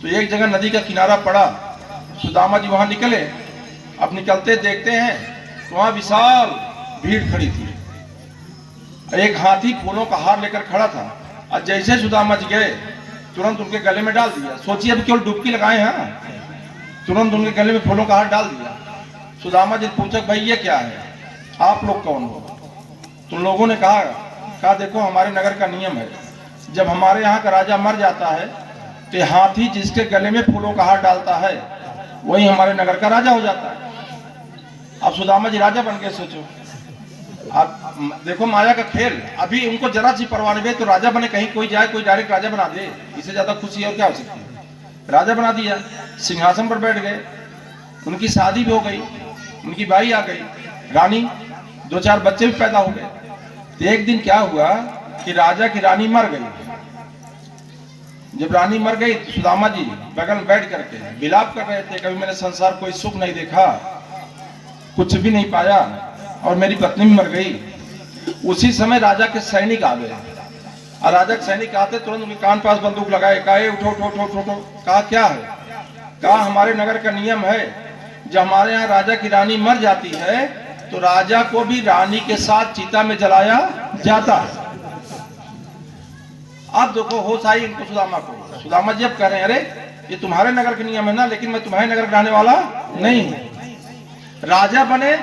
तो एक जगह नदी का किनारा पड़ा, सुदामा जी वहां निकले। अब निकलते देखते हैं तो वहां विशाल भीड़ खड़ी थी। एक हाथी फूलों का हार लेकर खड़ा था और जैसे सुदामा जी गए तुरंत उनके गले में डाल दिया। सोचिए अब केवल डुबकी लगाए हैं, तुरंत उनके गले में फूलों का हार डाल दिया। सुदामा जी पूछा भाई ये क्या है, आप लोग कौन हो? तुम लोगों ने कहा देखो हमारे नगर का नियम है, जब हमारे यहाँ का राजा मर जाता है तो हाथी जिसके गले में फूलों का हार डालता है वही हमारे नगर का राजा हो जाता है। अब सुदामा जी राजा बन गए। सोचो अब देखो माया का खेल। अभी उनको जरा सी परवाह नहीं तो राजा बने, कहीं कोई जाए कोई डायरेक्ट राजा बना दे, इससे ज्यादा खुशी और क्या हो सकती है। राजा बना दिया, सिंहासन पर बैठ गए, उनकी शादी भी हो गई, उनकी बाई आ गई रानी, 2-4 बच्चे भी पैदा हो गए। तो एक दिन क्या हुआ कि राजा की रानी मर गई। जब रानी मर गई तो सुदामा जी बगल में बैठ करके विलाप कर रहे थे, कभी मैंने संसार कोई सुख नहीं देखा, कुछ भी नहीं पाया और मेरी पत्नी भी मर गई। उसी समय राजा के सैनिक आ गए और राजा के सैनिक आते तुरंत उनके कान पास बंदूक लगाए, कहा उठो उठो उठो उठो। कहा क्या है? कहा हमारे नगर का नियम है, जब हमारे यहाँ राजा की रानी मर जाती है तो राजा को भी रानी के साथ चिता में जलाया जाता है। अब देखो होश आई इनको सुदामा को। सुदामा जी अब कह रहे हैं अरे ये तुम्हारे नगर का नियम है ना, लेकिन मैं तुम्हारे नगर का रहने वाला नहीं हूं। राजा बने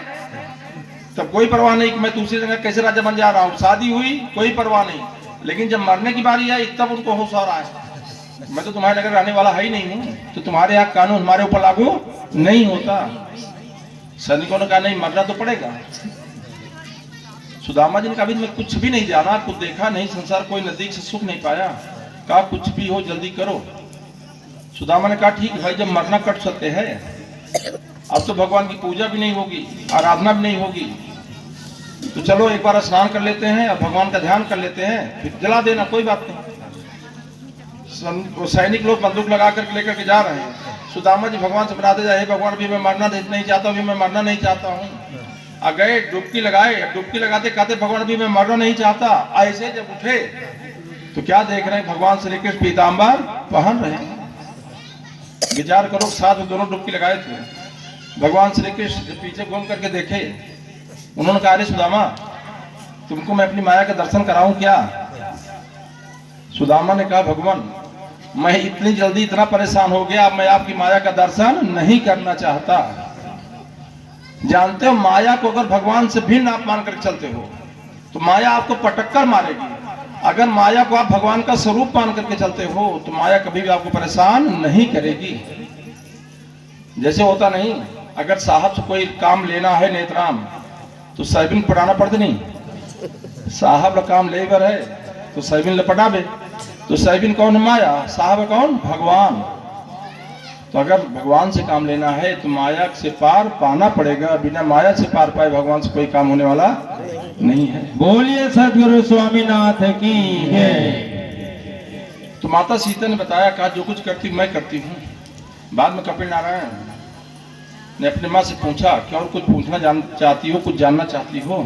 तब कोई परवाह नहीं कि मैं दूसरी जगह कैसे राजा बन जा रहा हूं, शादी हुई कोई परवाह नहीं, लेकिन जब मरने की बारी आई तब उनको होश आ रहा है मैं तो तुम्हारे नगर रहने वाला है ही नहीं हूं, तो तुम्हारे यहाँ कानून हमारे ऊपर लागू नहीं होता। सैनिकों ने कहा नहीं मरना तो पड़ेगा। सुदामा जी ने कहा मैं कुछ भी नहीं जाना, कुछ देखा नहीं, संसार कोई नजदीक से सुख नहीं पाया। कहा कुछ भी हो जल्दी करो। सुदामा ने कहा ठीक है भाई, जब मरना कट सकते हैं, अब तो भगवान की पूजा भी नहीं होगी, आराधना भी नहीं होगी, तो चलो एक बार स्नान कर लेते हैं और भगवान का ध्यान कर लेते हैं, फिर जला देना कोई बात नहीं। सैनिक लोग बंदूक लगा कर लेकर के जा रहे हैं। सुदामा जी भगवान से बनाते जाए भगवान भी मैं मरना नहीं चाहता, भी मैं मरना नहीं चाहता हूँ। आ गए डुबकी लगाए, डुबकी लगाते कहते भगवान भी मैं मरना नहीं चाहता। ऐसे जब उठे तो क्या देख रहे हैं, भगवान श्री कृष्ण पीताम्बर पहन रहे हैं। विचार करो साथ में दोनों डुबकी लगाए थे। भगवान श्री कृष्ण पीछे घूम करके देखे, उन्होंने कहा अरे सुदामा तुमको मैं अपनी माया का दर्शन कराऊं क्या? सुदामा ने कहा भगवान मैं इतनी जल्दी इतना परेशान हो गया, अब मैं आपकी माया का दर्शन नहीं करना चाहता। जानते हो माया को अगर भगवान से भिन्न आप मान कर चलते हो तो माया आपको पटक कर मारेगी। अगर माया को आप भगवान का स्वरूप मान करके चलते हो तो माया कभी भी आपको परेशान नहीं करेगी। जैसे होता नहीं, अगर साहब से कोई काम लेना है नेत्राम तो साहिबिन पढ़ाना पड़ता नहीं, साहब काम लेबर है तो साहिबिन लपटावे। तो साहिबिन कौन है? माया। साहब कौन? भगवान। तो अगर भगवान से काम लेना है तो माया से पार पाना पड़ेगा, बिना माया से पार पाए भगवान से कोई काम होने वाला नहीं है। बोलिए सदगुरु स्वामीनाथ की जय। तो माता सीता ने बताया, कहा जो कुछ करती मैं करती हूँ। बाद में कपिल नारायण ने अपनी माँ से पूछा कि और कुछ पूछना चाहती हो, कुछ जानना चाहती हो?